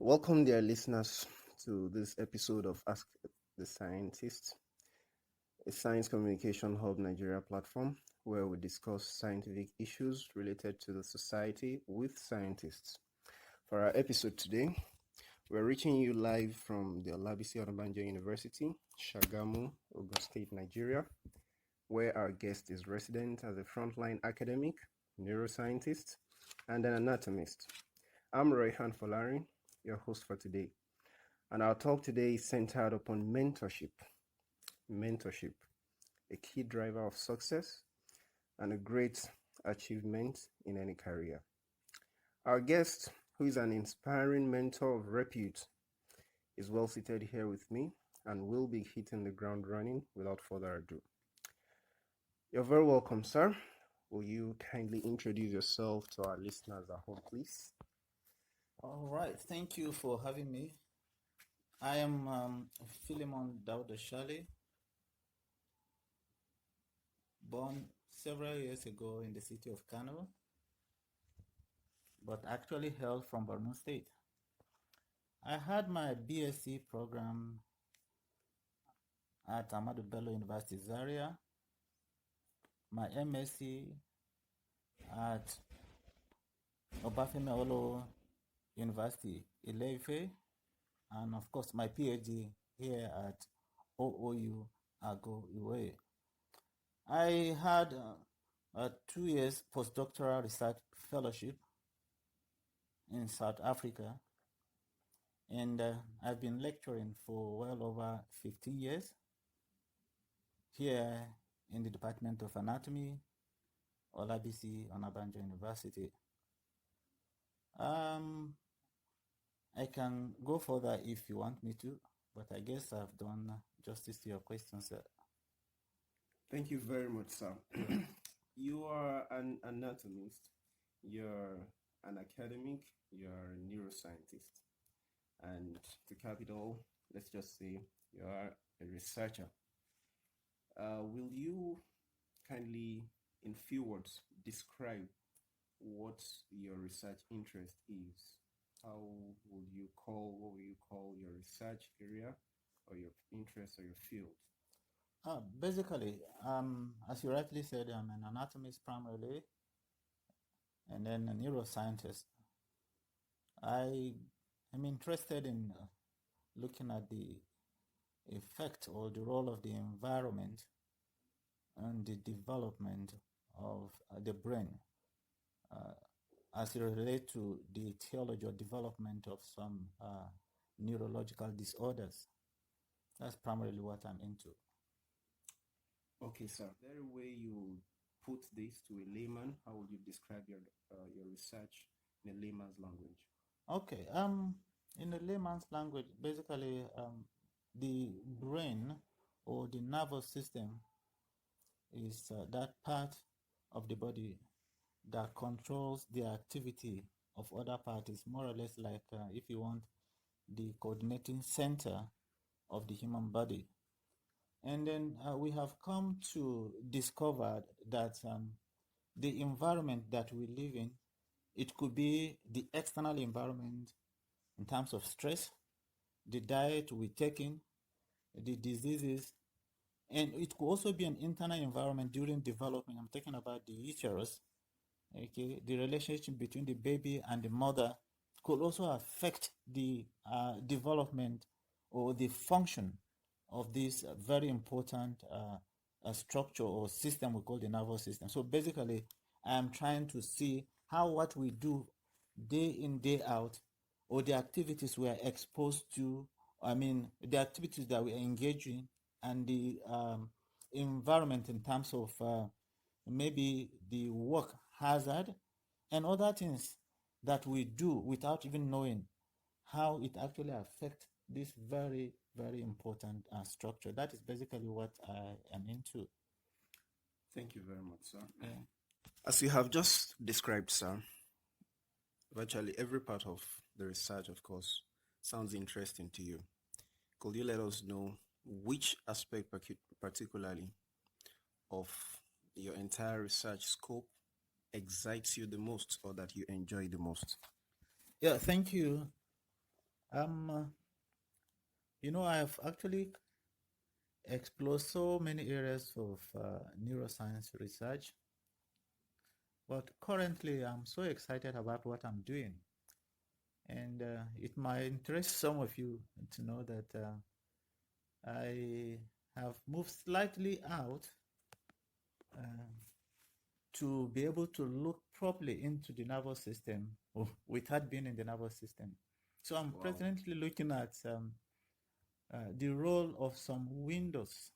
Welcome, dear listeners, to this episode of Ask the Scientist, a science communication hub Nigeria platform where we discuss scientific issues related to the society with scientists. For our episode today, we're reaching you live from the Olabisi Onabanjo University, Shagamu, Ogun State, Nigeria, where our guest is resident as a frontline academic, neuroscientist, and an anatomist. I'm Royhan Folarin, your host for today. And our talk today is centered upon mentorship. Mentorship, a key driver of success and a great achievement in any career. Our guest, who is an inspiring mentor of repute, is well seated here with me and will be hitting the ground running without further ado. You're very welcome, sir. Will you kindly introduce yourself to our listeners at home, please? All right, thank you for having me. I am Philemon D, Shallie, born several years ago in the city of Kano, but actually hailed from Borno State. I had my BSc program at Ahmadu Bello University Zaria, my MSc at Obafemi Awolowo University Ile-Ife, and of course my PhD here at OOU Ago Iwe. I had a 2 years postdoctoral research fellowship in South Africa, and I've been lecturing for well over 15 years here in the Department of Anatomy, Olabisi Onabanjo University. I can go further if you want me to, but I guess I've done justice to your question, sir. Thank you very much, sir. You are an anatomist, you're an academic, you're a neuroscientist, and to cap it all, let's just say you are a researcher. Will you kindly, in few words, describe what your research interest is? What will you call your research area or your interest or your field? Basically, as you rightly said, I'm an anatomist primarily, and then a neuroscientist. I am interested in looking at the effect or the role of the environment and the development of the brain as it relates to the etiology or development of some neurological disorders. That's primarily what I'm into. Okay, sir. Is there a way you put this to a layman? How would you describe your research in a layman's language? Okay. In a layman's language, basically, the brain or the nervous system is that part of the body that controls the activity of other parties, more or less like, if you want, the coordinating center of the human body. And then we have come to discover that the environment that we live in, it could be the external environment in terms of stress, the diet we take in, the diseases, and it could also be an internal environment during development. I'm talking about the uterus. Okay, the relationship between the baby and the mother could also affect the development or the function of this very important structure or system we call the nervous system. So basically, I am trying to see how what we do day in, day out, or the activities we are exposed to, the activities that we are engaging in, and the environment in terms of maybe the work hazard and other things that we do without even knowing how it actually affects this very, very important structure. That is basically what I am into. Thank you very much, sir. Yeah. As you have just described, sir, virtually every part of the research, of course, sounds interesting to you. Could you let us know which aspect particularly of your entire research scope excites you the most or that you enjoy the most? Yeah, thank you. Um, I have actually explored so many areas of neuroscience research, but currently I'm so excited about what I'm doing. And it might interest some of you to know that I have moved slightly out uh, to be able to look properly into the nervous system without being in the nervous system. So I'm presently looking at the role of some windows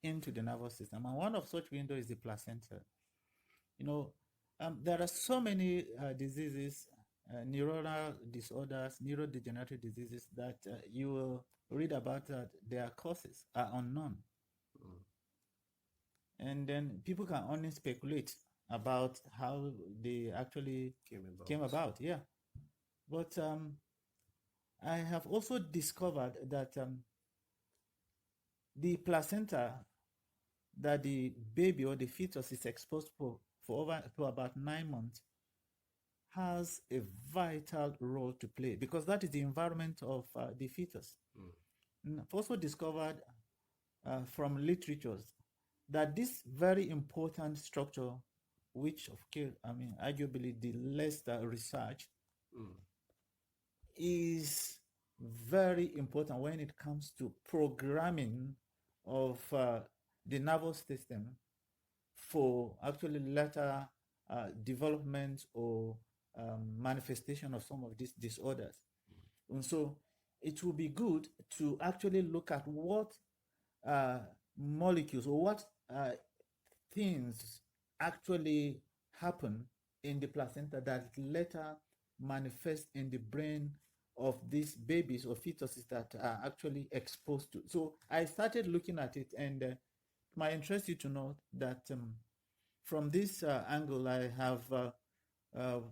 into the nervous system. And one of such windows is the placenta. There are so many diseases, neuronal disorders, neurodegenerative diseases that you will read about that their causes are unknown. And then people can only speculate about how they actually came about. Yeah. But I have also discovered that the placenta that the baby or the fetus is exposed for about 9 months has a vital role to play, because that is the environment of the fetus. I've also discovered from literatures that this very important structure, which arguably the less research, is very important when it comes to programming of the nervous system for actually later development or manifestation of some of these disorders. And so it will be good to actually look at what molecules or what things actually happen in the placenta that later manifest in the brain of these babies or fetuses that are actually exposed to. So I started looking at it, and it might interest you to know that from this angle, I have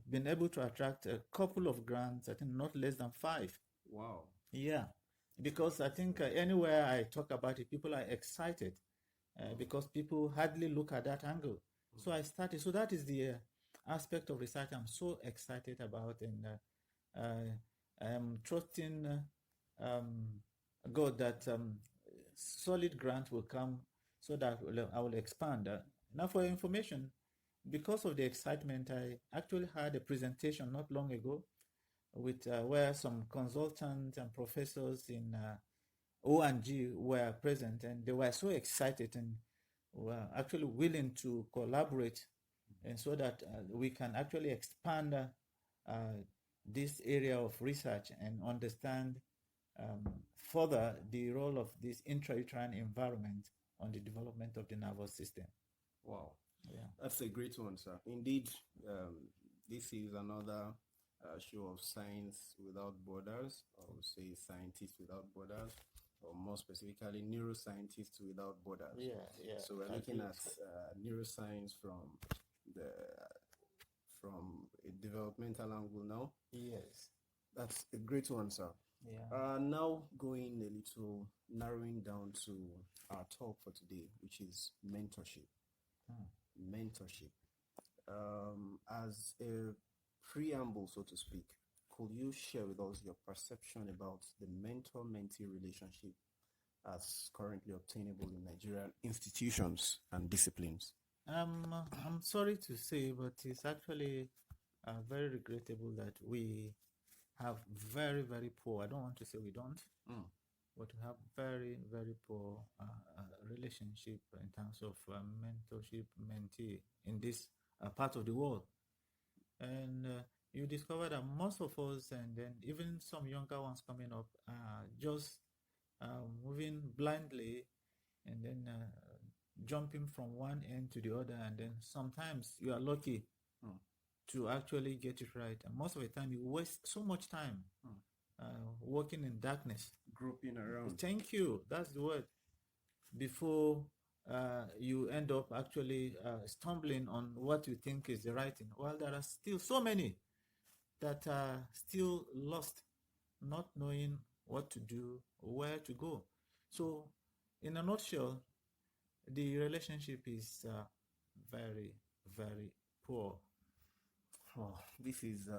been able to attract a couple of grants, I think not less than 5. Wow. Yeah, because I think anywhere I talk about it, people are excited because people hardly look at that angle. So I started. So that is the aspect of research I'm so excited about, and I am trusting God that solid grant will come so that I will expand. Now, for your information, because of the excitement, I actually had a presentation not long ago with where some consultants and professors in O&G were present, and they were so excited and were actually willing to collaborate, and so that we can actually expand this area of research and understand further the role of this intrauterine environment on the development of the nervous system. Wow. Yeah. That's a great one, sir. Indeed, this is another show of Science Without Borders, or we say Scientists Without Borders, or more specifically, Neuroscientists Without Borders. Yeah. So we're looking at neuroscience from a developmental angle now. Yes. That's a great one, sir. Yeah. Now going a little narrowing down to our talk for today, which is mentorship. Mentorship. As a preamble, so to speak, could you share with us your perception about the mentor-mentee relationship as currently obtainable in Nigerian institutions and disciplines? I'm sorry to say, but it's actually very regrettable that we have very, very poor. I don't want to say we don't, but we have very, very poor relationship in terms of mentorship, mentee in this part of the world. And you discover that most of us, and then even some younger ones coming up, are just moving blindly, and then jumping from one end to the other, and then sometimes you are lucky to actually get it right, and most of the time you waste so much time working in darkness, groping around. Thank you, that's the word, before you end up actually stumbling on what you think is the right thing, while there are still so many that are still lost, not knowing what to do, where to go. So in a nutshell, the relationship is very, very poor. Well, this is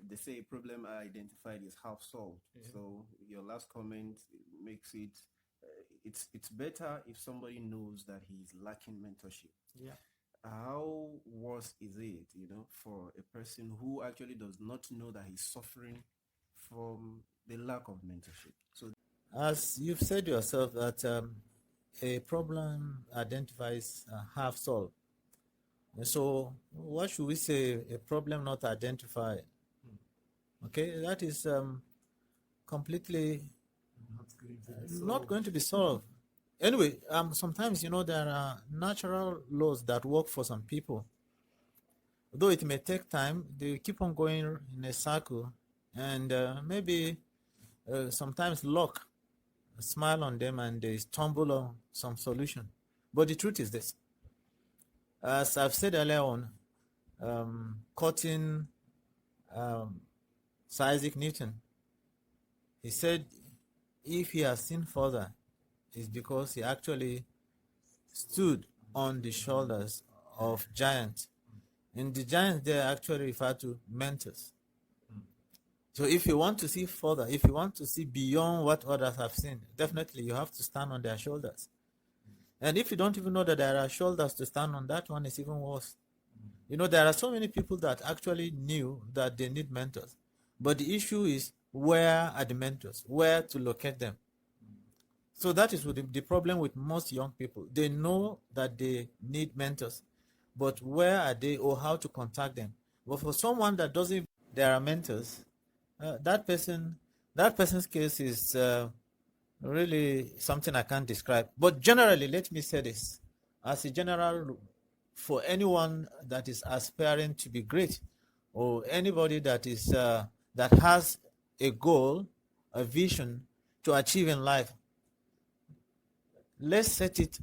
they say a problem identified is half solved. Yeah. So your last comment makes it it's better if somebody knows that he's lacking mentorship. Yeah. How worse is it, for a person who actually does not know that he's suffering from the lack of mentorship? So As you've said yourself, that a problem identifies half solved. So, what should we say? A problem not identified. Okay, that is completely not going to be solved. Anyway, sometimes there are natural laws that work for some people. Though it may take time, they keep on going in a circle, and maybe sometimes luck smile on them and they stumble on some solution. But the truth is this: as I've said earlier on, quoting Sir Isaac Newton, he said, if he has seen further, it's because he actually stood on the shoulders of giants. And the giants there actually refer to mentors. So if you want to see further, if you want to see beyond what others have seen, definitely you have to stand on their shoulders. And if you don't even know that there are shoulders to stand on, that one is even worse. There are so many people that actually knew that they need mentors. But the issue is, where are the mentors? Where to locate them? So that is the problem with most young people. They know that they need mentors, but where are they, or how to contact them? But for someone that doesn't, there are mentors. That person's case is really something I can't describe. But generally, let me say this: as a general rule, for anyone that is aspiring to be great, or anybody that is that has a goal, a vision to achieve in life, let's set it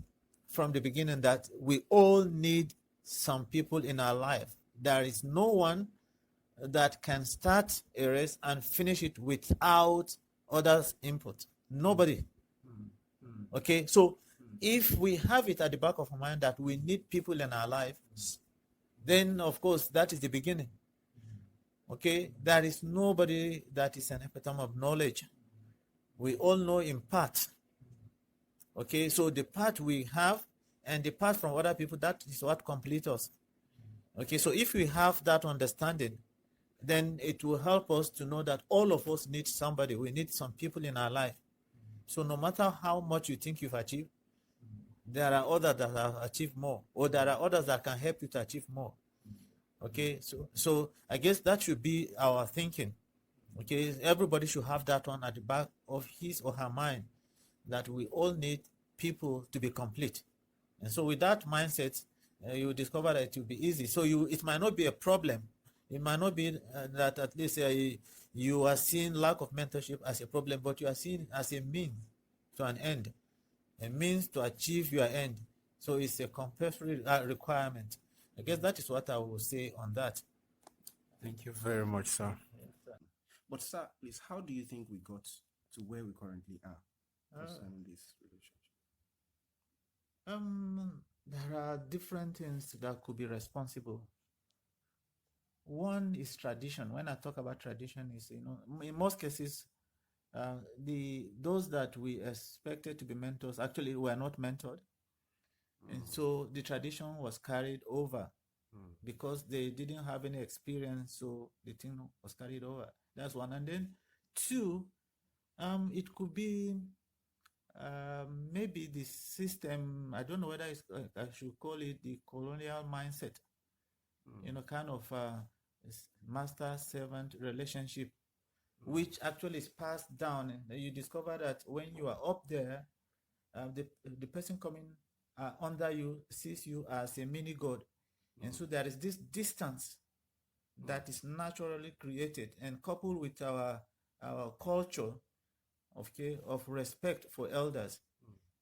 from the beginning that we all need some people in our life. There is no one that can start a race and finish it without others' input. Nobody. Okay, so if we have it at the back of our mind that we need people in our lives, then of course that is the beginning. Okay, there is nobody that is an epitome of knowledge. We all know in part. Okay, so the part we have and the part from other people, that is what completes us. Okay, so if we have that understanding, then it will help us to know that all of us need somebody. We need some people in our life. So no matter how much you think you've achieved, there are others that have achieved more, or there are others that can help you to achieve more. Okay, so I guess that should be our thinking. Okay, everybody should have that one at the back of his or her mind, that we all need people to be complete. And so with that mindset, you discover that it will be easy. So it might not be a problem. It might not be that at least you are seeing lack of mentorship as a problem, but you are seeing it as a means to an end, a means to achieve your end. So it's a compulsory requirement. I guess that is what I will say on that. thank you very much, sir. But sir, please, how do you think we got to where we currently are concerning this relationship? There are different things that could be responsible. One is tradition. When I talk about tradition, is in most cases, those that we expected to be mentors actually were not mentored, and so the tradition was carried over because they didn't have any experience, so the thing was carried over. That's one. And then two, it could be maybe the system. I don't know whether I should call it the colonial mindset. Kind of master-servant relationship, which actually is passed down. And you discover that when you are up there, the person coming under you sees you as a mini god. And so there is this distance that is naturally created, and coupled with our culture of respect for elders.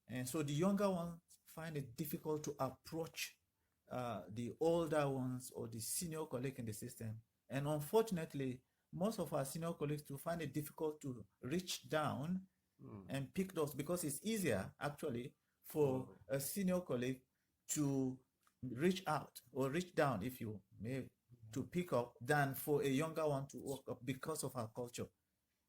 And so the younger ones find it difficult to approach the older ones or the senior colleague in the system. And unfortunately, most of our senior colleagues do find it difficult to reach down and pick those, because it's easier actually for a senior colleague to reach out or reach down, if you may to pick up than for a younger one to work up because of our culture.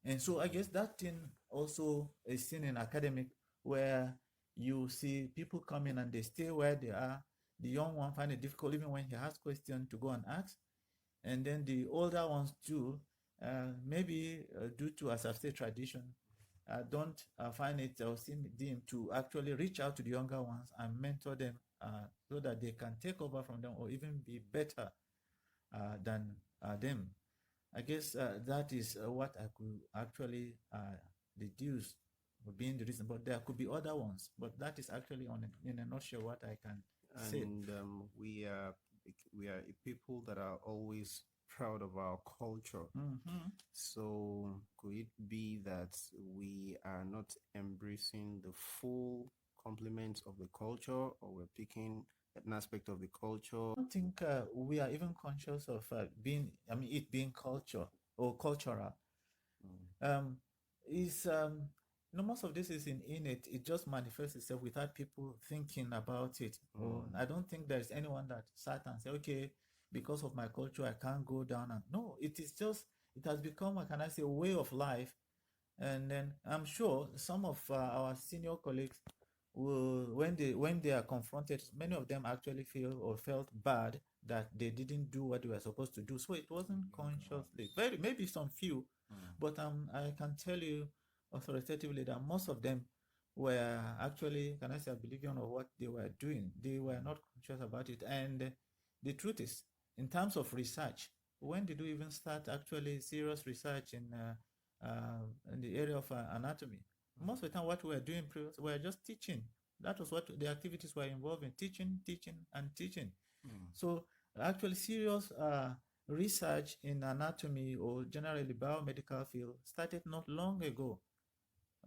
And so I guess that thing also is seen in academic, where you see people come in and they stay where they are. The young one find it difficult even when he has questions to go and ask. And then the older ones too, maybe due to, as I've said, tradition, don't find it or seem deemed to actually reach out to the younger ones and mentor them so that they can take over from them or even be better than them. I guess that is what I could actually deduce being the reason, but there could be other ones. But that is actually in a nutshell what I can say. And we are a people that are always proud of our culture. So could it be that we are not embracing the full complement of the culture, or we're picking an aspect of the culture? I don't think we are even conscious of it being culture or cultural. Is most of this is innate. It just manifests itself without people thinking about it. Or I don't think there's anyone that sat and said, okay, because of my culture, I can't go down. And no, it has become, can I say, a way of life. And then I'm sure some of our senior colleagues will, when they are confronted, many of them actually feel or felt bad that they didn't do what they were supposed to do. So it wasn't consciously. Maybe some few, but I can tell you authoritatively that most of them were actually, can I say, oblivion of what they were doing. They were not conscious about it. And the truth is, in terms of research, when did we even start actually serious research in the area of anatomy? Most of the time, what we were doing previously, we were just teaching. That was what the activities were involving: teaching, and teaching. So actually, serious research in anatomy or generally biomedical field started not long ago.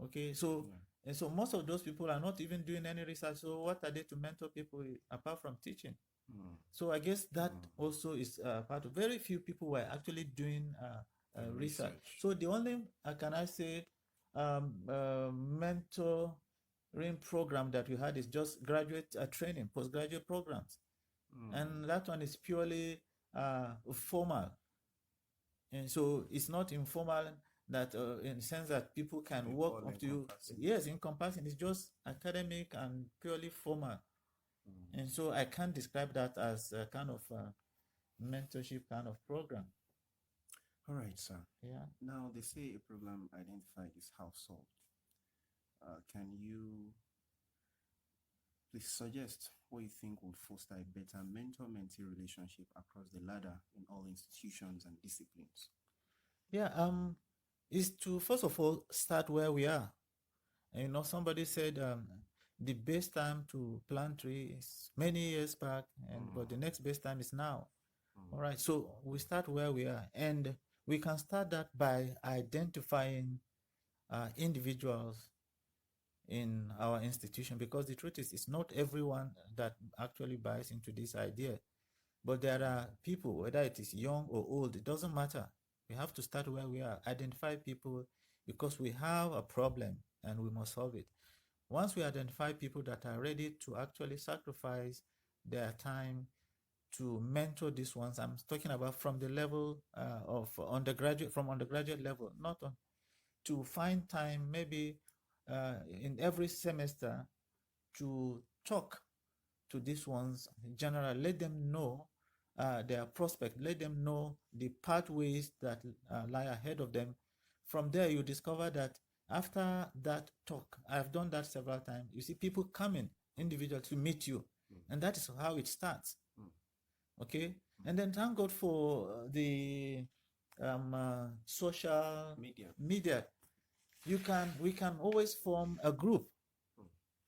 Okay, so and so most of those people are not even doing any research. So what are they to mentor people apart from teaching? So I guess that also is part of. Very few people were actually doing research. So the only, can I say, mentoring program that we had is just graduate training, postgraduate programs. And that one is purely formal. And so it's not informal, that in the sense that people can walk up to you. Yes, encompassing. It's just academic and purely formal. And so I can't describe that as a kind of mentorship kind of program. All right, sir. Yeah. Now, they say a problem identified is half solved. Can you please suggest what you think would foster a better mentor-mentee relationship across the ladder in all institutions and disciplines? Yeah, is to first of all start where we are. And somebody said the best time to plant tree is many years back, but the next best time is now. All right, so we start where we are, and we can start that by identifying individuals in our institution, because the truth is, it's not everyone that actually buys into this idea, but there are people, whether it is young or old, it doesn't matter. We have to start where we are, identify people, because we have a problem and we must solve it. Once we identify people that are ready to actually sacrifice their time to mentor these ones, I'm talking about from the level of undergraduate, from undergraduate level, not on, to find time maybe in every semester to talk to these ones in general, let them know their prospect, let them know the pathways that lie ahead of them. From there, you discover that after that talk, I've done that several times, you see people coming individually to meet you, and that is how it starts. Okay, and then thank God for the social media. We can always form a group.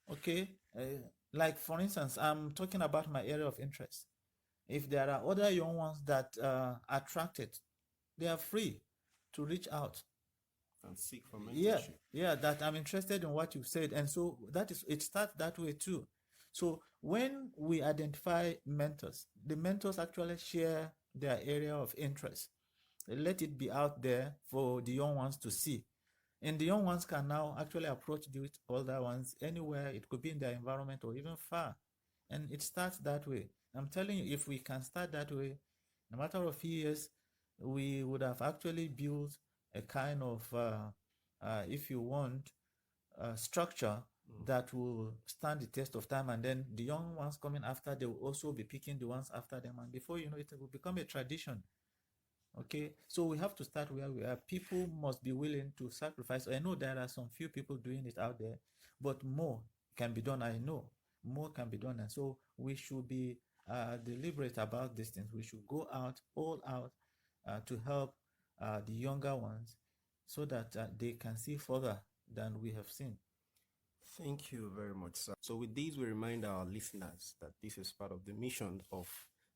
Okay, like for instance, I'm talking about my area of interest. If there are other young ones that are attracted, they are free to reach out and seek for mentorship. Yeah, that I'm interested in what you said. And so it starts that way too. So when we identify mentors, the mentors actually share their area of interest. Let it be out there for the young ones to see. And the young ones can now actually approach the older ones anywhere. It could be in their environment or even far. And it starts that way. I'm telling you, if we can start that way, In a matter of few years, we would have actually built a kind of, if you want, structure that will stand the test of time, and then the young ones coming after, they will also be picking the ones after them, and before you know it, it will become a tradition. Okay, so we have to start where we are. People must be willing to sacrifice. I know there are some few people doing it out there, but more can be done. I know more can be done, and so we should be deliberate about these things. We should go out, all out, to help the younger ones, so that they can see further than we have seen. Thank you very much, sir. So with these, we remind our listeners that this is part of the mission of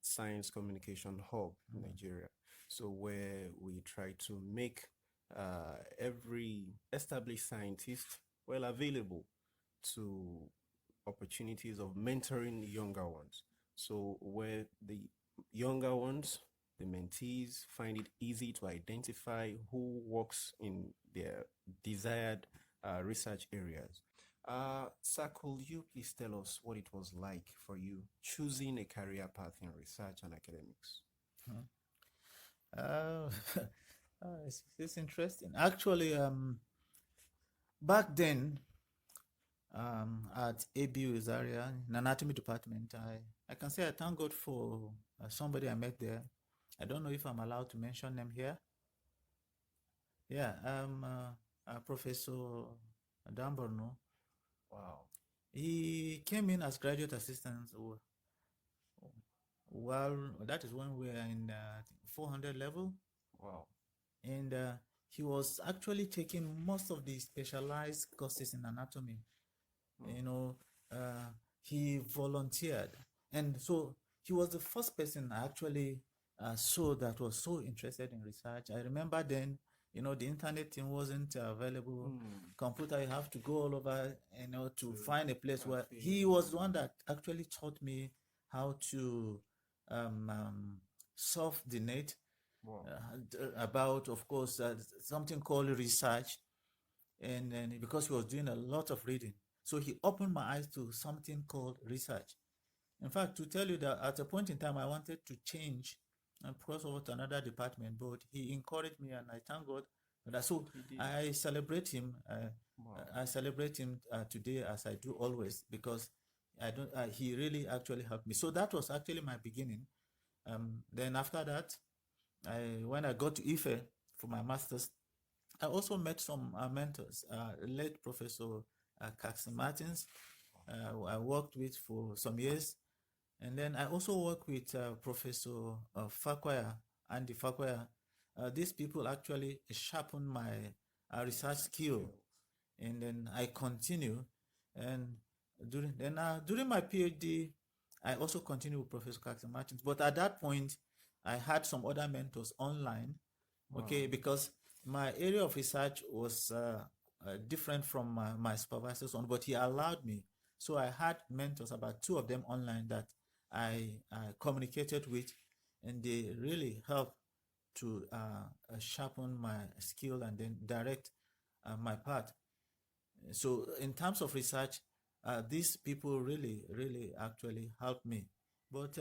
Science Communication Hub Nigeria. So where we try to make every established scientist well available to opportunities of mentoring younger ones. So where the younger ones, the mentees, find it easy to identify who works in their desired research areas. Sir, could you please tell us what it was like for you choosing a career path in research and academics? It's interesting. Actually, back then, at ABU Zaria, in anatomy department, I can say I thank God for somebody I met there. I don't know if I'm allowed to mention them here. Yeah, Professor Damborno. Wow. He came in as graduate assistant. Well, that is when we were in 400 level. Wow. And he was actually taking most of the specialized courses in anatomy. You know, he volunteered. And so he was the first person I actually saw that was so interested in research. I remember then, you know, the internet thing wasn't available. Computer, you have to go all over, you know, to find a place where he was the one that actually taught me how to surf the net. Wow. About, of course, something called research. And because he was doing a lot of reading, so he opened my eyes to something called research. In fact, to tell you that at a point in time, I wanted to change and cross over to another department, but he encouraged me, and I thank God for that. So I celebrate him. I celebrate him today, as I do always, because I don't. He really actually helped me. So that was actually my beginning. Then after that, when I got to Ife for my master's, I also met some mentors. Late Professor Caxton Martins, I worked with for some years. And then I also work with Professor Fakwaya, Andy Fakwaya. These people actually sharpen my research skill. And then I continue. And during my PhD, I also continue with Professor Caxton Martins. But at that point, I had some other mentors online. Okay, because my area of research was different from my supervisor's one, but he allowed me. So I had mentors, about two of them online, that I communicated with, and they really helped to sharpen my skill and then direct my path. So in terms of research, these people really actually helped me. But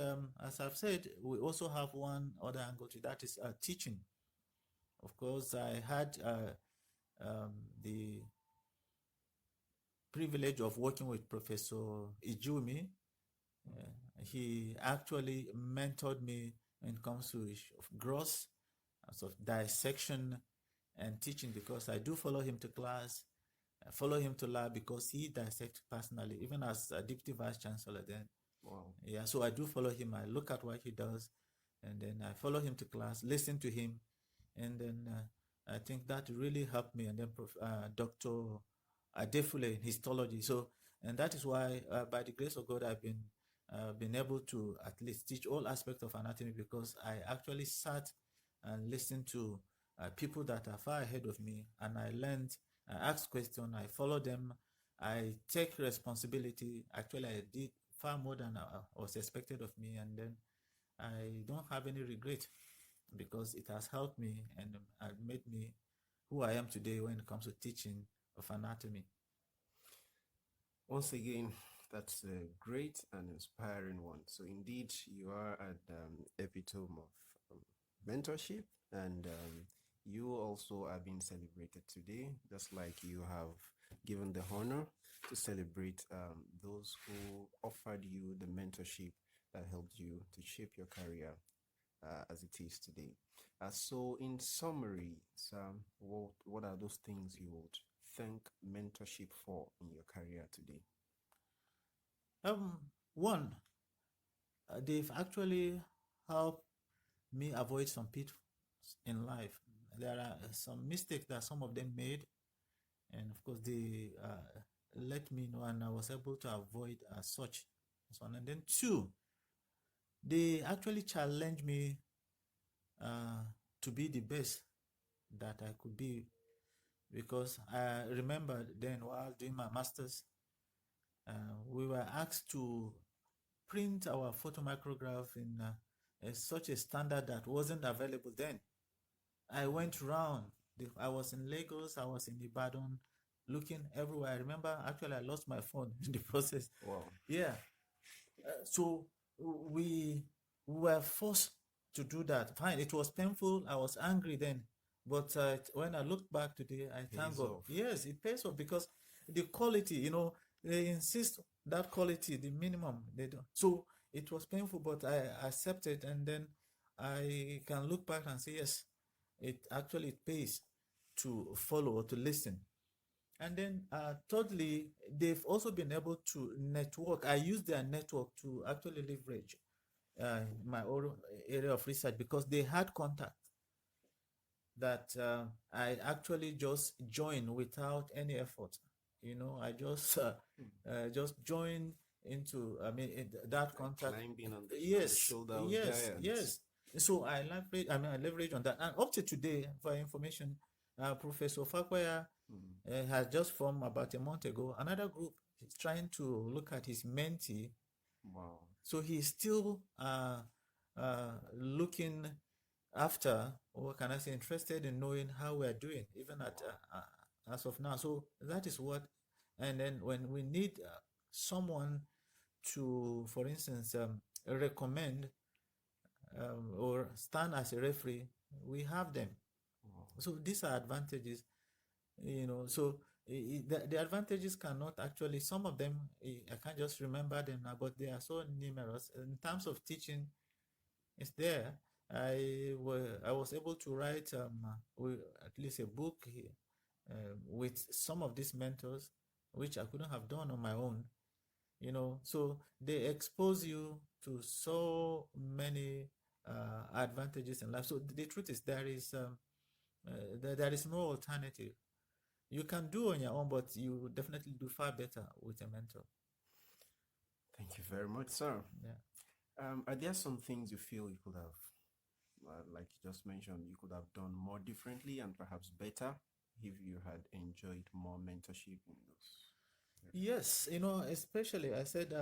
as I've said, we also have one other angle to that, is teaching. Of course, I had the privilege of working with Professor Ijumi. He actually mentored me when it comes to gross sort of dissection and teaching, because I do follow him to class. I follow him to lab because he dissects personally, even as a deputy vice chancellor then. Wow. Yeah, so I do follow him. I look at what he does, and then I follow him to class, listen to him, and then I think that really helped me. And then Dr. Adefule in histology. So, and that is why, by the grace of God, I've been able to at least teach all aspects of anatomy, because I actually sat and listened to people that are far ahead of me, and I learned. I asked questions, I follow them, I take responsibility. Actually, I did far more than was expected of me, and then I don't have any regret, because it has helped me and made me who I am today when it comes to teaching of anatomy. Once again, that's a great and inspiring one. So indeed, you are an epitome of mentorship, and you also are being celebrated today, just like you have given the honor to celebrate those who offered you the mentorship that helped you to shape your career as it is today. So, in summary, Sam, what are those things you would thank mentorship for in your career today? One, they've actually helped me avoid some pitfalls in life. There are some mistakes that some of them made, and of course they let me know, and I was able to avoid such. And then two, they actually challenged me to be the best that I could be, because I remember then while doing my master's, we were asked to print our photomicrograph in such a standard that wasn't available then. I went round. I was in Lagos, I was in Ibadan, looking everywhere. I remember actually I lost my phone in the process. Wow. Yeah. So we were forced to do that. Fine, it was painful. I was angry then. But when I look back today, I thank God. Yes, it pays off, because the quality, they insist that quality, the minimum. They don't. So it was painful, but I accepted, and then I can look back and say, yes, it pays to follow or to listen. And then thirdly, they've also been able to network. I use their network to actually leverage my own area of research, because they had contact that I actually just joined without any effort. I just joined into, that contact. Climbing on the Yes, shoulder of yes, giants. yes. So I leverage on that. And up to today, for information, Professor Fakwaya has just formed about a month ago another group. He's trying to look at his mentee. Wow. So he's still looking after, or can I say, interested in knowing how we're doing, even at as of now. So that is what. And then when we need someone to, for instance, recommend or stand as a referee, we have them. Wow. So these are advantages, So the advantages cannot actually, some of them, I can't just remember them now, but they are so numerous. In terms of teaching, it's there. I was able to write at least a book with some of these mentors, which I couldn't have done on my own. So they expose you to so many advantages in life. So the truth is, there is no alternative. You can do on your own, but you definitely do far better with a mentor. Thank you very much, sir. Yeah. Are there some things you feel you could have, like you just mentioned, you could have done more differently and perhaps better if you had enjoyed more mentorship in those? Yes, especially I said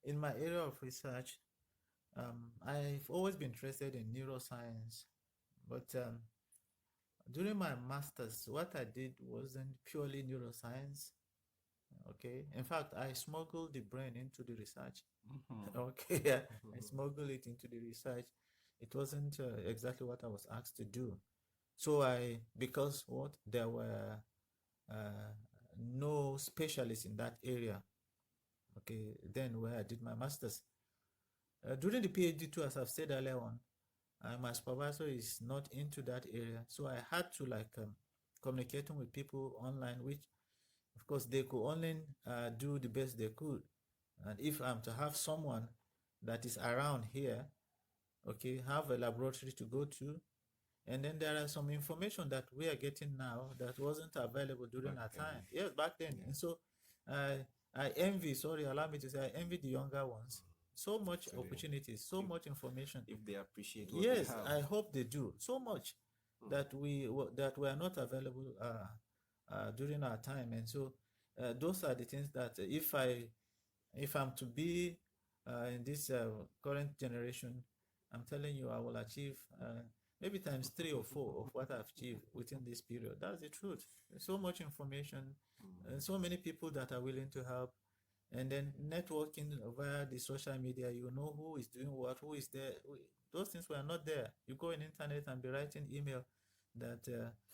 in my area of research, I've always been interested in neuroscience, but during my master's, what I did wasn't purely neuroscience. Okay, in fact, I smuggled the brain into the research. Okay, yeah, I smuggled it into the research. It wasn't exactly what I was asked to do. So because there were no specialists in that area. Okay, then where I did my master's. During the PhD too, as I've said earlier on, my supervisor is not into that area. So I had to communicating with people online, which of course they could only do the best they could. And if I'm to have someone that is around here, okay, have a laboratory to go to, and then there are some information that we are getting now that wasn't available during our time. Yes, back then. Yeah. And so I envy, sorry, allow me to say, I envy the younger ones. So much opportunities, so much information. If they appreciate what yes, they have. I hope they do. So much that were not available during our time. And so those are the things that if I'm to be in this current generation, I'm telling you, I will achieve maybe times 3 or 4 of what I've achieved within this period. That's the truth. There's so much information, and so many people that are willing to help. And then networking via the social media, you know who is doing what, who is there. Those things were not there. You go on internet and be writing email that,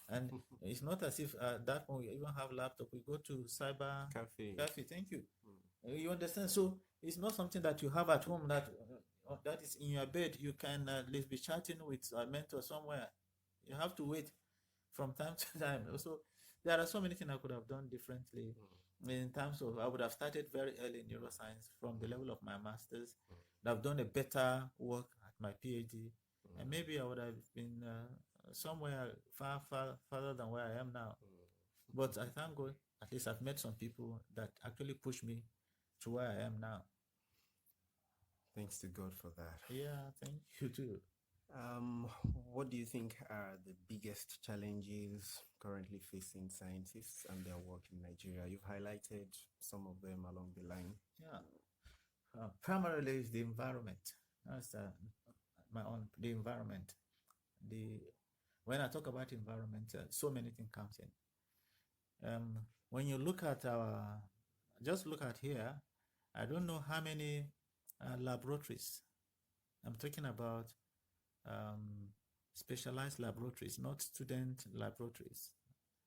and it's not as if at that point we even have laptop. We go to cyber Cafe. Thank you. You understand? So it's not something that you have at home that is in your bed. You can be chatting with a mentor somewhere. You have to wait from time to time. So there are so many things I could have done differently. In terms of, I would have started very early in neuroscience from the level of my master's. I've done a better work at my PhD, and maybe I would have been somewhere farther than where I am now. But I thank God, at least I've met some people that actually push me to where I am now. Thanks to God for that. Yeah, thank you too. What do you think are the biggest challenges currently facing scientists and their work in Nigeria? You've highlighted some of them along the line. Yeah, primarily is the environment. That's the environment. When I talk about environment, so many things comes in. When you look at just look at here, I don't know how many laboratories. I'm talking about specialized laboratories, not student laboratories,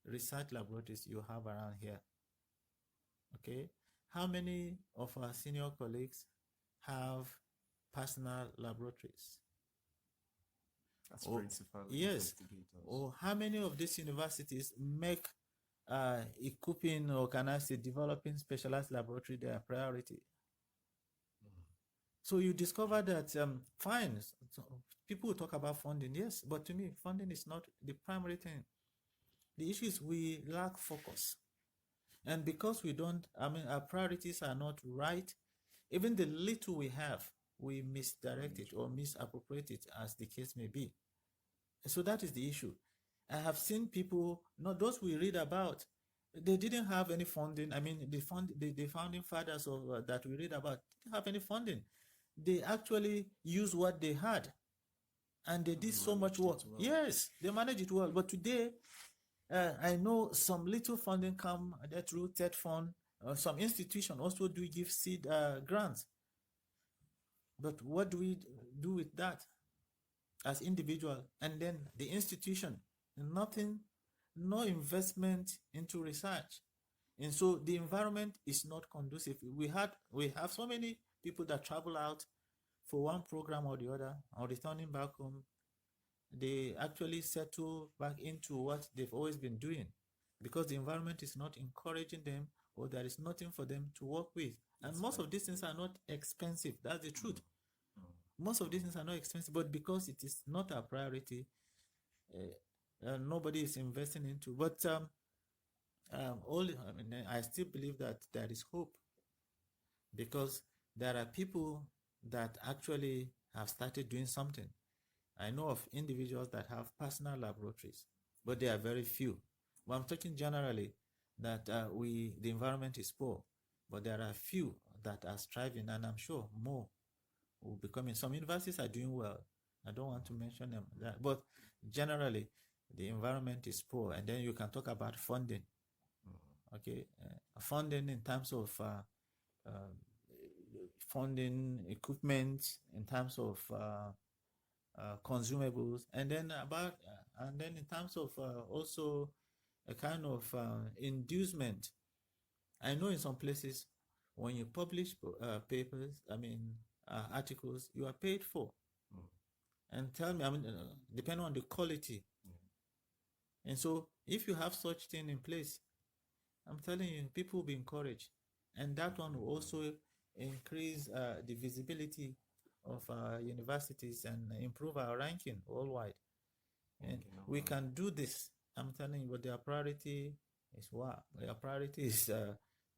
research laboratories you have around here. Okay, how many of our senior colleagues have personal laboratories? As principal yes, investigators. or how many of these universities make equipping, or can I say developing specialized laboratory their priority? So you discover that fine, so people talk about funding, yes, but to me, funding is not the primary thing. The issue is we lack focus. And because we don't, our priorities are not right, even the little we have, we misdirect it or misappropriate it, as the case may be. So that is the issue. I have seen people, not those we read about, they didn't have any funding. The founding fathers of that we read about didn't have any funding. They actually used what they had, and they did so much work. Well. Yes, they managed it well. But today, I know some little funding come through TED Fund. Some institutions also do give seed grants. But what do we do with that as individual? And then the institution, nothing, no investment into research. And so the environment is not conducive. We have so many people that travel out for one program or the other, or returning back home. They actually settle back into what they've always been doing, because the environment is not encouraging them, or there is nothing for them to work with. And most of these things are not expensive. That's the truth. Most of these things are not expensive, but because it is not a priority, nobody is investing into. But I still believe that there is hope, because there are people that actually have started doing something. I know of individuals that have personal laboratories, but they are very few. But I'm talking generally that the environment is poor, but there are few that are striving, and I'm sure more will be coming. Some universities are doing well. I don't want to mention them, but generally the environment is poor. And then you can talk about funding. Okay, funding in terms of funding equipment, in terms of consumables, and then in terms of also a kind of inducement. I know in some places when you publish papers, articles, you are paid for. And tell me, depending on the quality. And so if you have such thing in place, I'm telling you, people will be encouraged, and that one will also increase the visibility of universities and improve our ranking worldwide. And we can do this. I'm telling you, but their priority is what? Their priority is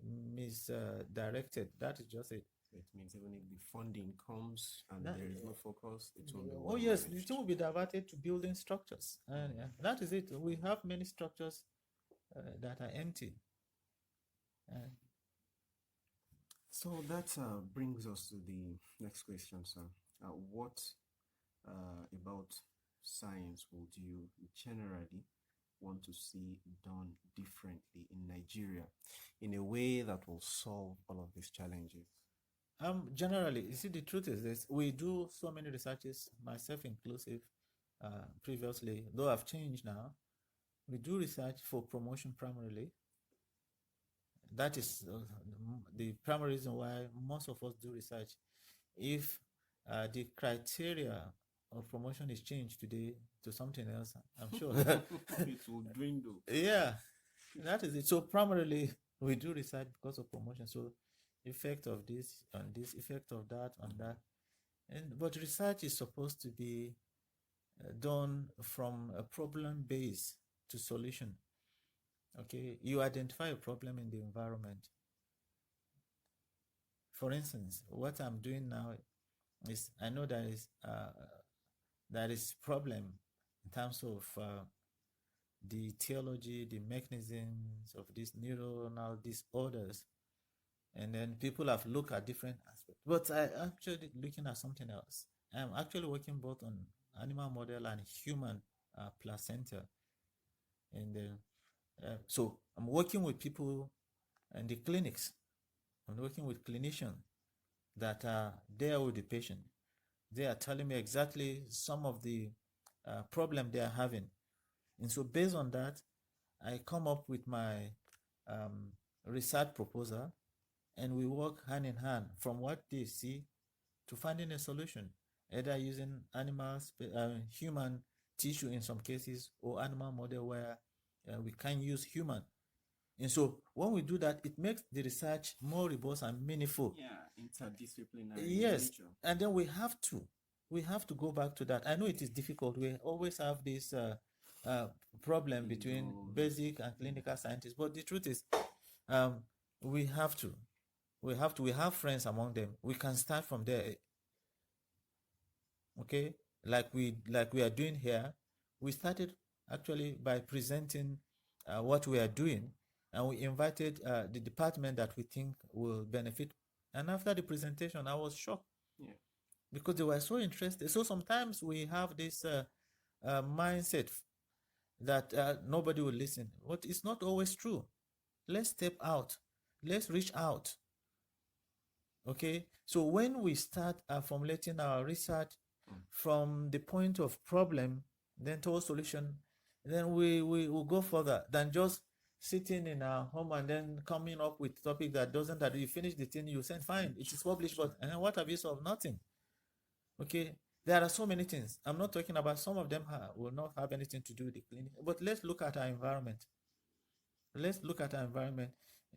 misdirected. That is just it. So it means even if the funding comes and there is no focus, it won't be well yes, managed. It will be diverted to building structures. And that is it. We have many structures that are empty. So that brings us to the next question, sir. What about science would you generally want to see done differently in Nigeria in a way that will solve all of these challenges? Generally, you see, the truth is this: we do so many researches, myself inclusive. Previously, though I've changed now, we do research for promotion primarily. That is the primary reason why most of us do research. If the criteria of promotion is changed today to something else, I'm sure it will dwindle. Yeah, that is it. So primarily we do research because of promotion. So effect of this on this, effect of that on that, and but research is supposed to be done from a problem base to solution. Okay, you identify a problem in the environment. For instance, what I'm doing now is I know there is problem in terms of the theology, the mechanisms of these neuronal disorders, and then people have looked at different aspects. But I'm actually looking at something else. I'm actually working both on animal model and human placenta, and so I'm working with people in the clinics. I'm working with clinicians that are there with the patient. They are telling me exactly some of the problem they are having, and so based on that, I come up with my research proposal, and we work hand in hand from what they see to finding a solution, either using human tissue in some cases, or animal model where we can use human. And so when we do that, it makes the research more robust and meaningful. Yeah, interdisciplinary. Yes, and then we have to go back to that. I know it is difficult. We always have this problem between basic and clinical scientists, but the truth is, we have friends among them. We can start from there. Okay, like we are doing here. We started actually by presenting what we are doing, and we invited the department that we think will benefit. And after the presentation, I was shocked. Yeah. Because they were so interested. So sometimes we have this mindset that nobody will listen. But it's not always true. Let's step out. Let's reach out. Okay? So when we start formulating our research from the point of problem, then towards solution, then we will go further than just sitting in our home and then coming up with topic that doesn't, that you finish the thing, you said, fine, it is published, but and what have you solved? Nothing. Okay, there are so many things. I'm not talking about some of them will not have anything to do with the clinic, but let's look at our environment. Let's look at our environment,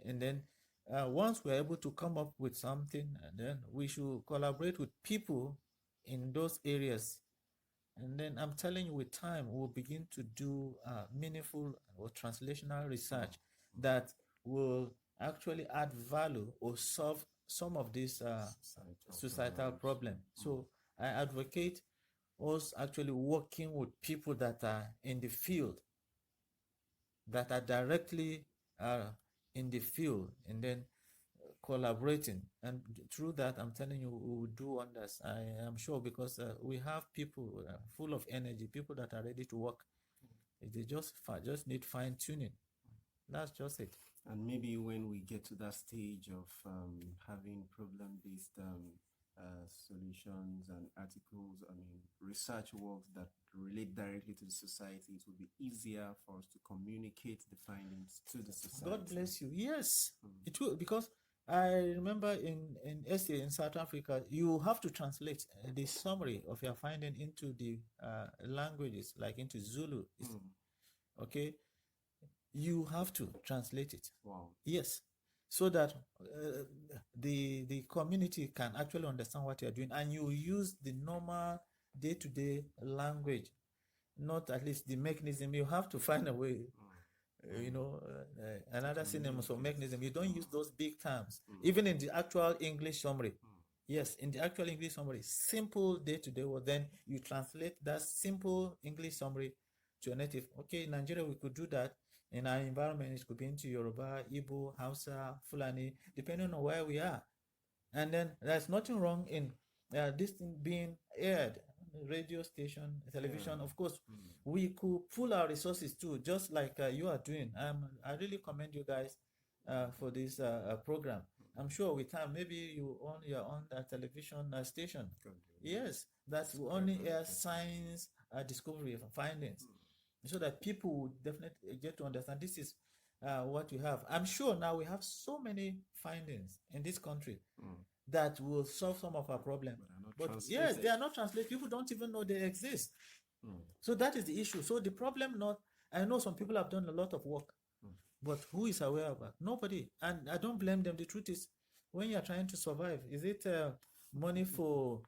and then once we're able to come up with something, and then we should collaborate with people in those areas. And then I'm telling you, with time, we'll begin to do meaningful or translational research that will actually add value or solve some of these societal problems. So I advocate us actually working with people that are in the field, that are directly in the field, and then collaborating. And through that, I'm telling you, we will do wonders. I am sure, because we have people full of energy, people that are ready to work. They just need fine tuning. That's just it. And maybe when we get to that stage of having problem-based solutions and articles, research works that relate directly to the society, it will be easier for us to communicate the findings to the society. God bless you. Yes, it will, because I remember in SA in South Africa, you have to translate the summary of your finding into the languages, like into Zulu. Okay, you have to translate it. Wow. Yes, so that the community can actually understand what you are doing, and you use the normal day-to-day language, not at least the mechanism. You have to find a way. Another synonym for mechanism. You don't use those big terms, even in the actual English summary. Yes, in the actual English summary, simple day-to-day word. Then you translate that simple English summary to a native. Okay, in Nigeria, we could do that. In our environment, it could be into Yoruba, Igbo, Hausa, Fulani, depending on where we are. And then there's nothing wrong in this thing being aired radio station, television. Yeah. Of course, we could pool our resources too, just like you are doing. I really commend you guys for this program. I'm sure with time, maybe you own your own television station. Yes, that will only air science discovery findings, so that people would definitely get to understand this is what you have. I'm sure now we have so many findings in this country that will solve some of our problems. But yes, they are not translated. People don't even know they exist. So that is the issue. So the problem not, I know some people have done a lot of work, but who is aware of that? Nobody. And I don't blame them. The truth is, when you're trying to survive, is it money for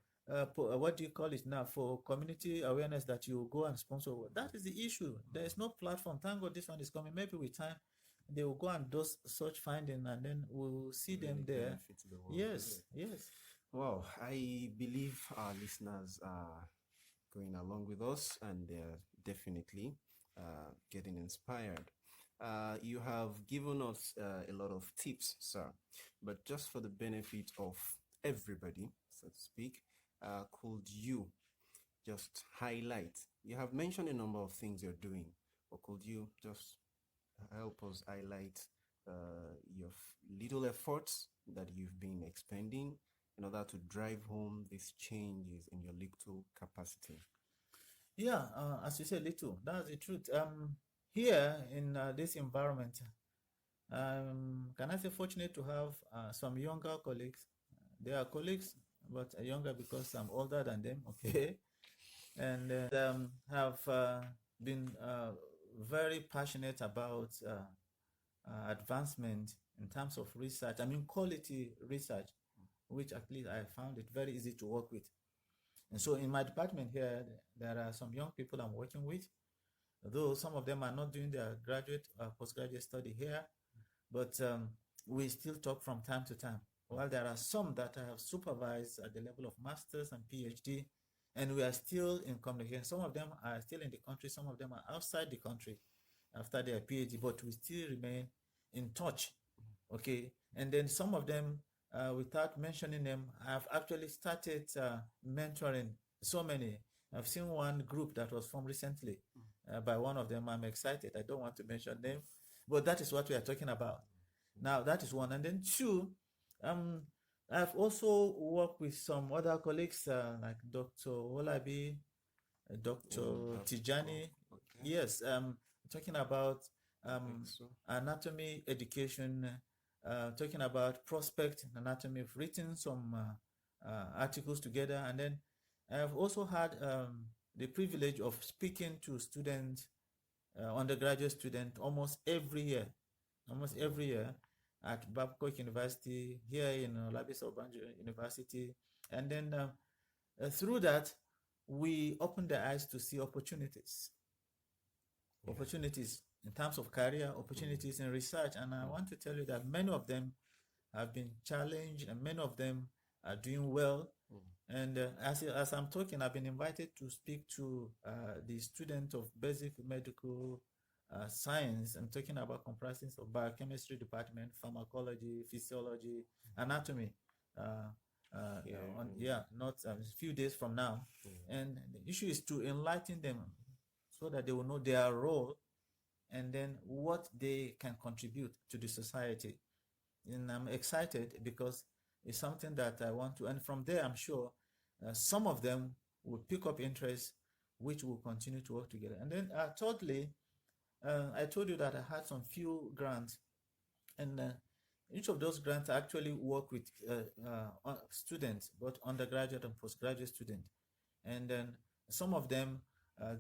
what do you call it now, for community awareness that you go and sponsor? That is the issue. There is no platform. Thank God this one is coming. Maybe with time they will go and do such finding, and then we'll see them there. Yes, yes. Wow, I believe our listeners are going along with us, and they're definitely getting inspired. You have given us a lot of tips, sir, but just for the benefit of everybody, so to speak, could you just highlight? You have mentioned a number of things you're doing, but could you just help us highlight your little efforts that you've been expending in order to drive home these changes in your little capacity? Yeah, as you said, little. That's the truth. Here in this environment, can I say fortunate to have some younger colleagues. They are colleagues, but younger because I'm older than them. Okay, and have been very passionate about advancement in terms of research. I mean, quality research, which at least I found it very easy to work with. And so in my department here, there are some young people I'm working with, though some of them are not doing their graduate or postgraduate study here, but we still talk from time to time. While there are some that I have supervised at the level of master's and PhD, and we are still in communication. Some of them are still in the country, some of them are outside the country after their PhD, but we still remain in touch. Okay, and then some of them, without mentioning them, I've actually started mentoring so many. I've seen one group that was formed recently by one of them. I'm excited. I don't want to mention them, but that is what we are talking about. Now, that is one. And then two, I've also worked with some other colleagues like Dr. Olabi, Dr. Tijani. Okay. Yes, talking about So. anatomy education, talking about prospect anatomy. I've written some articles together, and then I've also had the privilege of speaking to students, undergraduate students, almost every year at Babcock University, here in Labis Obanjo University. And then through that, we open their eyes to see opportunities in terms of career, opportunities in research. And I want to tell you that many of them have been challenged, and many of them are doing well. And as I'm talking, I've been invited to speak to the student of basic medical science. I'm talking about comprising of biochemistry department, pharmacology, physiology, anatomy. Not a few days from now. And the issue is to enlighten them so that they will know their role and then what they can contribute to the society. And I'm excited because it's something that I want to, and from there, I'm sure some of them will pick up interest, which will continue to work together. And then thirdly, I told you that I had some few grants, and each of those grants actually work with students, both undergraduate and postgraduate students. And then some of them,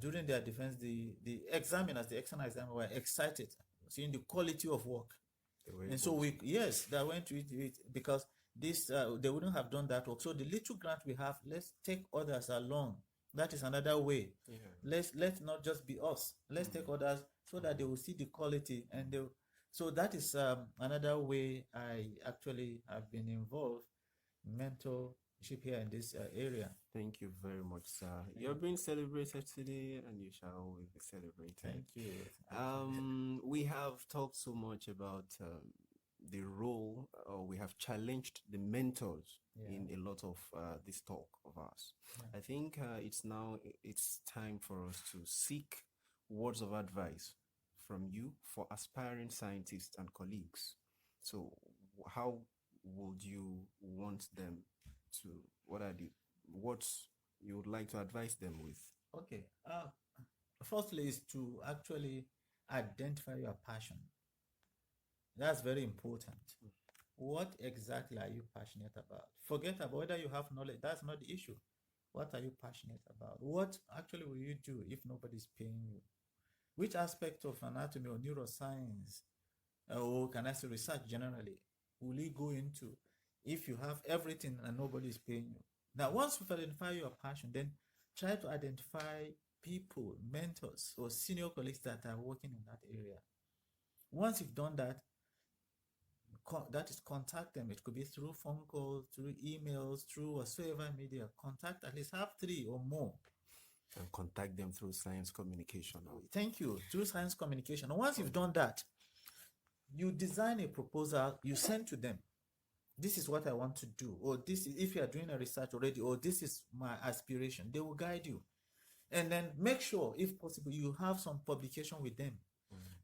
during their defense, the examiners, the external examiners were excited seeing the quality of work. And so they went to it because this they wouldn't have done that work. So the little grant we have, let's take others along. That is another way. Let's not just be us. Let's take others so that they will see the quality, and so that is another way I actually have been involved in mentorship here in this area. Thank you very much, sir. You're being celebrated today, and you shall always be celebrated. Thank you. We have talked so much about the role, or we have challenged the mentors Yeah. in a lot of this talk of ours. Yeah. I think it's time for us to seek words of advice from you for aspiring scientists and colleagues. So, how would you want them to? What are the words you would like to advise them with? Okay. Firstly, is to actually identify your passion. That's very important. What exactly are you passionate about? Forget about whether you have knowledge. That's not the issue. What are you passionate about? What actually will you do if nobody's paying you? Which aspect of anatomy or neuroscience, or can I say research generally, will you go into if you have everything and nobody is paying you? Now, once you've identified your passion, then try to identify people, mentors, or senior colleagues that are working in that area. Once you've done that, that is contact them. It could be through phone calls, through emails, through whatsoever media. Contact, at least have 3 or more. And contact them through science communication. Thank you. Through science communication. And once you've done that, you design a proposal, you send to them. This is what I want to do. Or this is, if you are doing a research already, or this is my aspiration. They will guide you. And then make sure, if possible, you have some publication with them.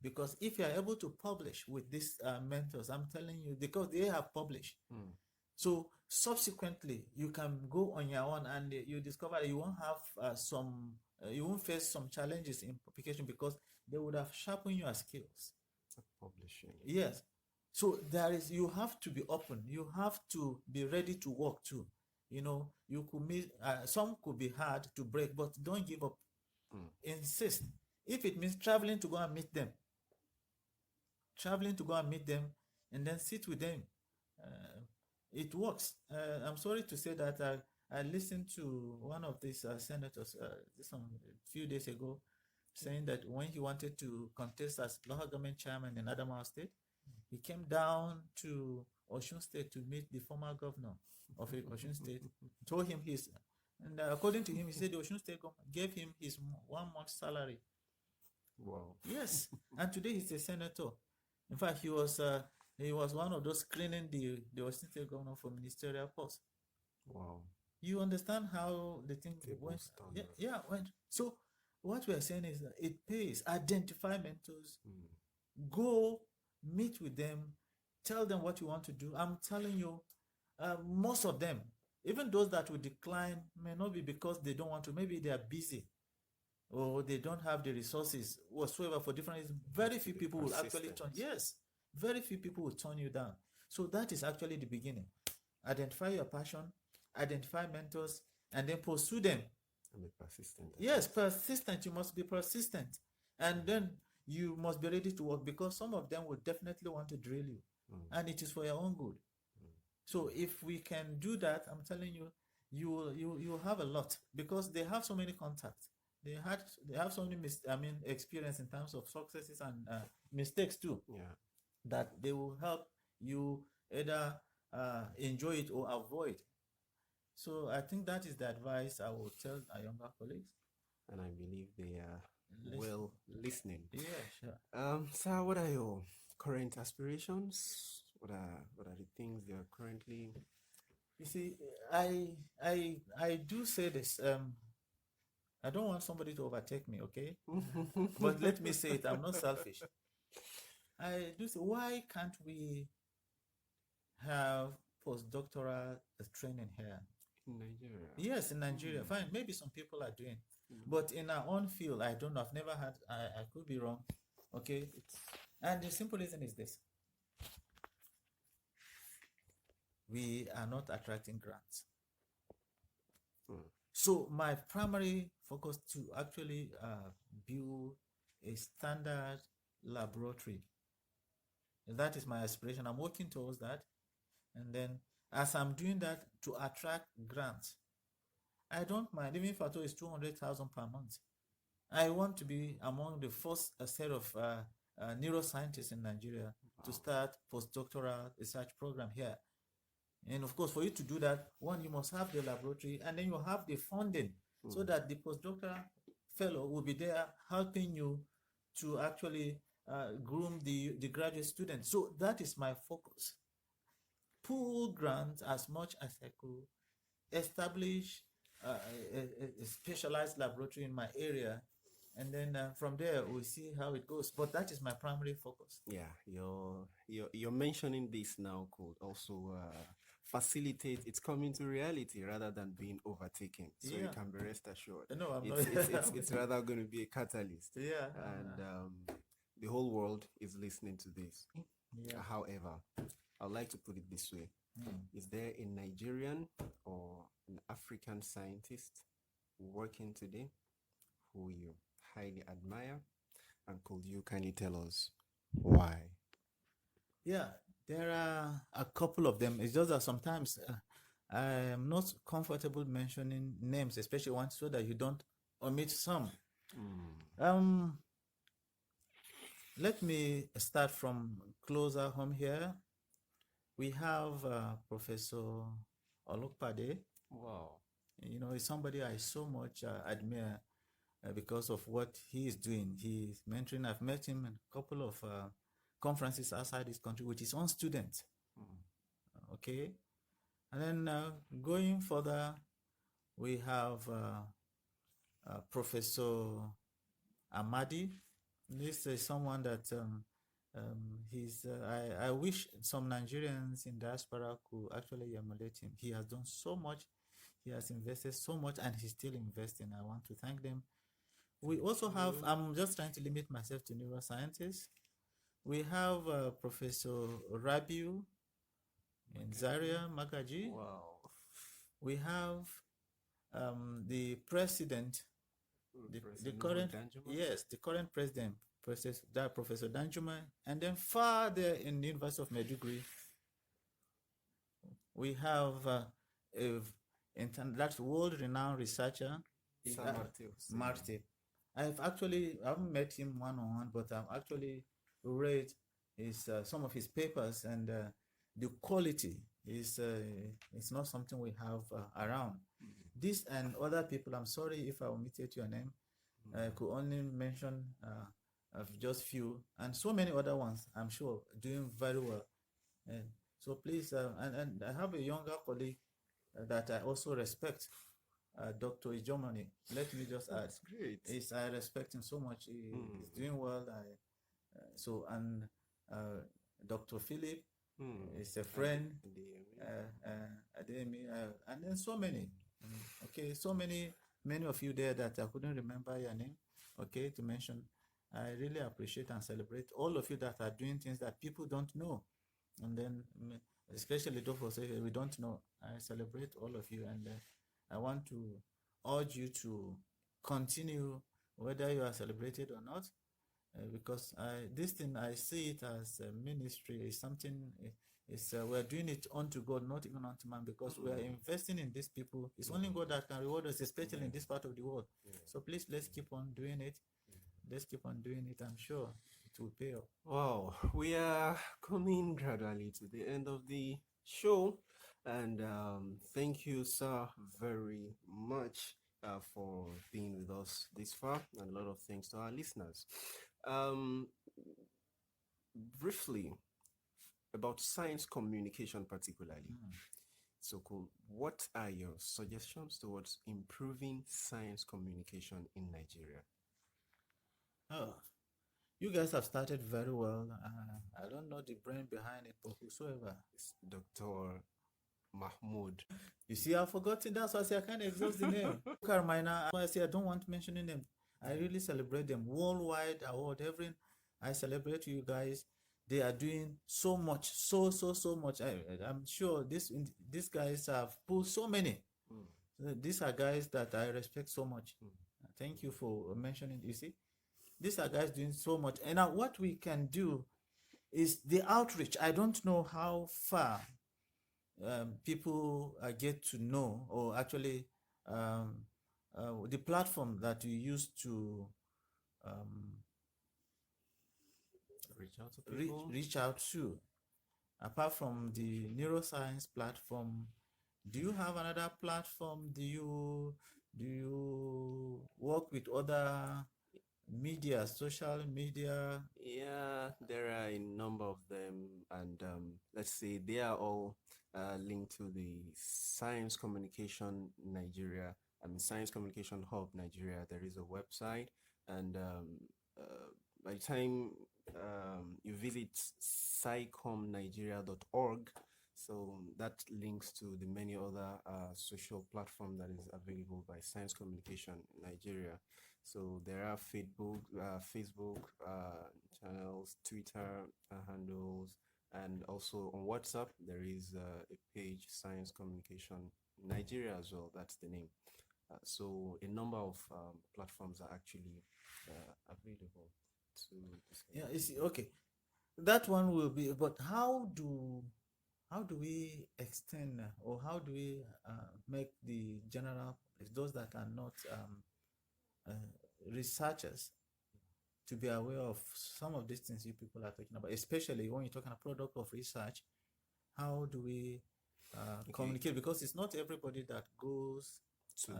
Because if you are able to publish with these mentors, I'm telling you, because they have published. So subsequently, you can go on your own and you discover you won't have you won't face some challenges in publication because they would have sharpened your skills. Publishing. Yes. So you have to be open. You have to be ready to work too. You could meet, some could be hard to break, but don't give up. Insist. If it means traveling to go and meet them, and then sit with them, it works. I'm sorry to say that I listened to one of these senators a few days ago saying that when he wanted to contest as local government chairman in Adamawa State, he came down to Osun State to meet the former governor of Osun State, told him and according to him, he said the Osun State government gave him his 1 month salary. Wow. Yes. And today he's a senator. In fact, he was one of those screening the Osun State governor for ministerial post. Wow. You understand how the thing went? Yeah, went. So what we are saying is that it pays. Identify mentors. Go meet with them. Tell them what you want to do. I'm telling you, most of them, even those that will decline, may not be because they don't want to. Maybe they are busy or they don't have the resources whatsoever for different reasons. Very few people will actually turn. Yes, very few people will turn you down. So that is actually the beginning. Identify your passion, identify mentors, and then pursue them. And be persistent. Yes, persistent. You must be persistent. And then you must be ready to work because some of them will definitely want to drill you. And it is for your own good. So if we can do that, I'm telling you, you have a lot because they have so many contacts. They have so many experience in terms of successes and mistakes too. Yeah. That they will help you either enjoy it or avoid. So I think that is the advice I will tell our younger colleagues. And I believe they are well listening. Yeah, sure. Sir, what are your current aspirations? What are the things they are currently? You see, I do say this. I don't want somebody to overtake me, okay? But let me say it. I'm not selfish. I do say, why can't we have postdoctoral training here? In Nigeria? Yes, in Nigeria. Fine, maybe some people are doing. But in our own field, I don't know. I've never had, I could be wrong. Okay? And the simple reason is this. We are not attracting grants. So my primary focus to actually build a standard laboratory. That is my aspiration. I'm working towards that. And then as I'm doing that, to attract grants, I don't mind, even if I thought it's 200,000 per month. I want to be among the first set of neuroscientists in Nigeria to start postdoctoral research program here. And of course, for you to do that, one, you must have the laboratory, and then you have the funding so that the postdoctoral fellow will be there helping you to actually groom the graduate students. So that is my focus. Pool grants as much as I could, establish a specialized laboratory in my area, and then from there we'll see how it goes. But that is my primary focus. Yeah, you're mentioning this now could also facilitate its coming to reality rather than being overtaken. So you Yeah. can be rest assured. No, I'm It's rather going to be a catalyst. Yeah. And the whole world is listening to this. Yeah. However, I'd like to put it this way. Is there a Nigerian or an African scientist working today who you highly admire? And could you kindly tell us why? Yeah, there are a couple of them. It's just that sometimes I am not comfortable mentioning names, especially ones, so that you don't omit some. Let me start from closer home here. We have Professor Olukpade. Wow. You know, he's somebody I so much admire because of what he is doing. He's mentoring. I've met him in a couple of conferences outside this country with his own students. Okay. And then going further, we have Professor Amadi. This is someone that I wish some Nigerians in diaspora could actually emulate him. He has done so much. He has invested so much, and he's still investing. I want to thank them. We also have, I'm just trying to limit myself to neuroscientists. We have Professor Rabiu in Zaria Magaji. Wow. We have the president, the current, yes, the current president, Professor Danjuma, and then far there in the University of Maiduguri, we have that's world-renowned researcher, Marte. I haven't met him one-on-one, but I've actually read some of his papers, and the quality is it's not something we have around. This and other people, I'm sorry if I omitted your name, I could only mention of just few, and so many other ones, I'm sure, doing very well. So please, and I have a younger colleague that I also respect, Dr. Ijomani. Let me just add, great. I respect him so much. He's doing well. And Dr. Philip is a friend. And then so many. Okay, so many of you there that I couldn't remember your name. Okay, to mention. I really appreciate and celebrate all of you that are doing things that people don't know, and then especially those who say we don't know. I celebrate all of you, and I want to urge you to continue whether you are celebrated or not, because this thing, I see it as a ministry. Is something. We're doing it unto God, not even unto man, because we are investing in these people. It's only God that can reward us, especially in this part of the world. So please, let's keep on doing it. Let's keep on doing it. I'm sure it will pay off. Wow, we are coming gradually to the end of the show, and thank you, sir, very much for being with us this far, and a lot of thanks to our listeners. Briefly about science communication, particularly. So cool. What are your suggestions towards improving science communication in Nigeria? Oh, you guys have started very well. I don't know the brain behind it, but whosoever. It's Dr. Mahmoud. You see, I've forgotten. That's why I say I can't exhaust the name. Carmina. I say I don't want mentioning them. I really celebrate them. Worldwide award, I celebrate you guys. They are doing so much, so much. I'm sure these guys have pulled so many. These are guys that I respect so much. Thank you for mentioning. You see, these are guys doing so much. And now what we can do is the outreach. I don't know how far people get to know, or actually the platform that you use to reach out to people. Reach out to. Apart from the neuroscience platform, do you have another platform? Do you work with other media, social media? Yeah, There are a number of them, and let's say they are all linked to the Science Communication Nigeria. I mean, Science Communication Hub Nigeria. There is a website, and by the time you visit scicomnigeria.org, so that links to the many other social platform that is available by Science Communication Nigeria. So there are Facebook channels, Twitter handles, and also on WhatsApp there is a page, Science Communication Nigeria as well. That's the name. So a number of platforms are actually available to discuss. Yeah, you see, okay. That one will be, but how do we extend or how do we make the general, those that are not uh, researchers, to be aware of some of these things you people are talking about, especially when you're talking a product of research? How do we communicate? Because it's not everybody that goes to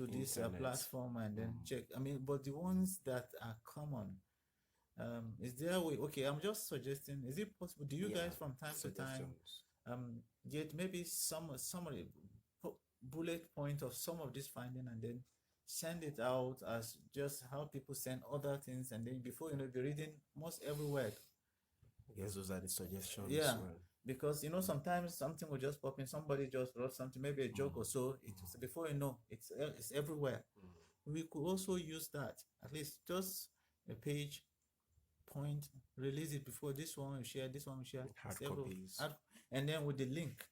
this platform and then check. I mean, but the ones that are common, is there a way? Okay, I'm just suggesting, is it possible, do you guys from time to time get maybe some summary bullet point of some of this finding and then send it out as just how people send other things, and then before you know, be reading most every word? Yes, those are the suggestions. Yeah, because you know, sometimes something will just pop in, somebody just wrote something, maybe a joke or so, it's before you know, it's everywhere. We could also use that, at least just a page point, release it before this one we share, this one we share, hard copies, and then with the link,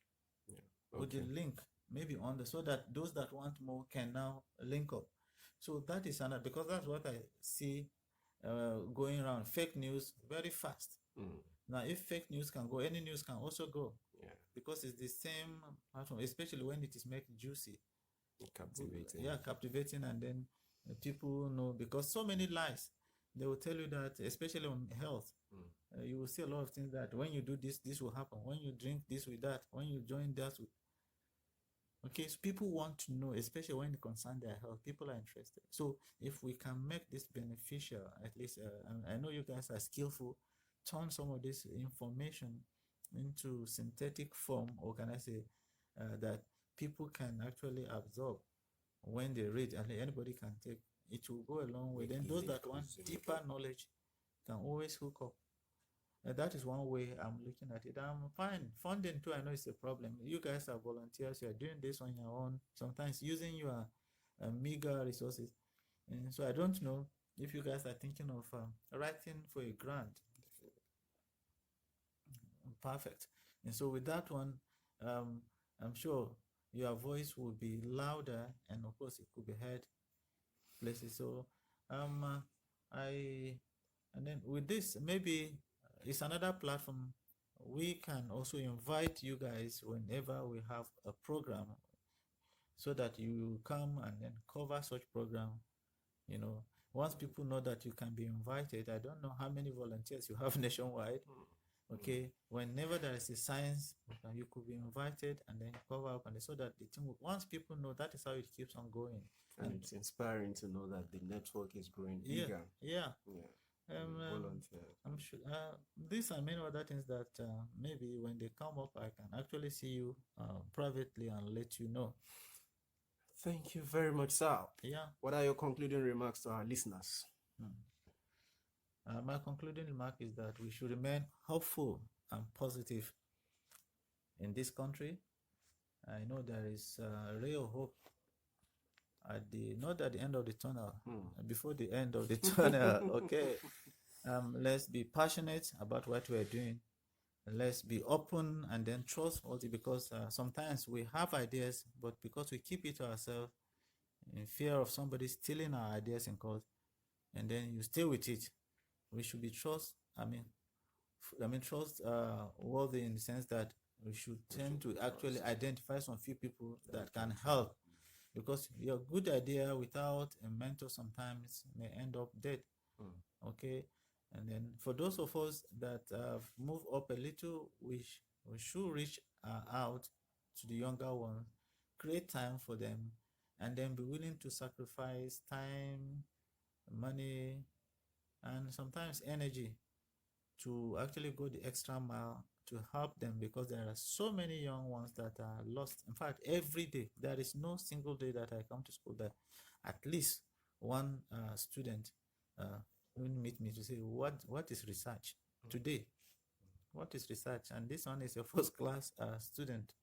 with the link maybe on the, so that those that want more can now link up. So that is another, because that's what I see going around, fake news very fast. Now if fake news can go, any news can also go, because it's the same platform, especially when it is made juicy, captivating, and then people know, because so many lies. They will tell you that, especially on health, you will see a lot of things that when you do this, this will happen. When you drink this with that, when you join that with... Okay, so people want to know, especially when it concerns their health. People are interested. So if we can make this beneficial, at least, I know you guys are skillful, turn some of this information into synthetic form, or can I say that people can actually absorb when they read, and anybody can take, it will go a long way. Then those that want deeper knowledge can always hook up. That is one way I'm looking at it. I'm fine. Funding too, I know it's a problem. You guys are volunteers. You are doing this on your own, sometimes using your meager resources. And so I don't know if you guys are thinking of writing for a grant. Perfect. And so with that one, I'm sure your voice will be louder, and of course it could be heard places. So and then with this, maybe it's another platform. We can also invite you guys whenever we have a program, so that you come and then cover such program. You know, once people know that you can be invited, I don't know how many volunteers you have nationwide. Okay, whenever there is a science, you could be invited and then cover up, and so that the thing, once people know, that is how it keeps on going. And it's inspiring to know that the network is growing bigger. Volunteers. I'm sure these are many other things that maybe when they come up, I can actually see you privately and let you know. Thank you very much, sir. Yeah. What are your concluding remarks to our listeners? My concluding remark is that we should remain hopeful and positive in this country. I know there is real hope not at the end of the tunnel, before the end of the tunnel. Okay, let's be passionate about what we're doing. Let's be open and then trustworthy, because sometimes we have ideas, but because we keep it to ourselves in fear of somebody stealing our ideas in court, and then you stay with it. We should be trustworthy in the sense that we should tend to actually identify some few people that can help, because your good idea without a mentor sometimes may end up dead. Okay, and then for those of us that move up a little, we should reach out to the younger ones, create time for them, and then be willing to sacrifice time, money, and sometimes energy to actually go the extra mile to help them, because there are so many young ones that are lost. In fact, every day, there is no single day that I come to school that at least one student will meet me to say, what is research today? What is research? And this one is a first class student.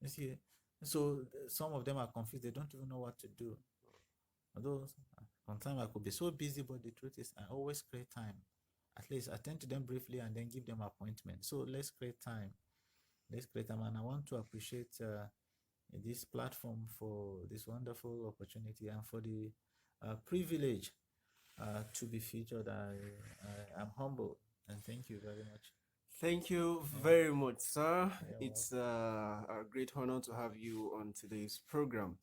You see, so some of them are confused. They don't even know what to do. Although sometimes I could be so busy, but the truth is I always create time. At least attend to them briefly and then give them appointment. So let's create time. Let's create time. And I want to appreciate this platform for this wonderful opportunity and for the privilege to be featured. I'm humbled, and thank you very much. Thank you very much, sir. It's a great honor to have you on today's program.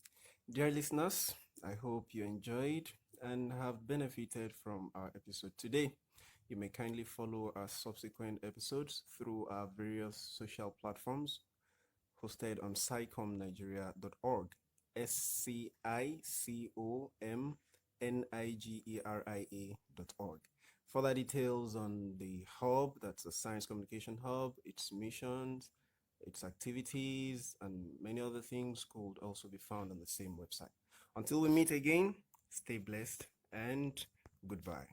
Dear listeners, I hope you enjoyed and have benefited from our episode today. You may kindly follow our subsequent episodes through our various social platforms hosted on scicomnigeria.org. scicomnigeria.org. Further details on the hub, that's a science communication hub, its missions, its activities, and many other things could also be found on the same website. Until we meet again, stay blessed and goodbye.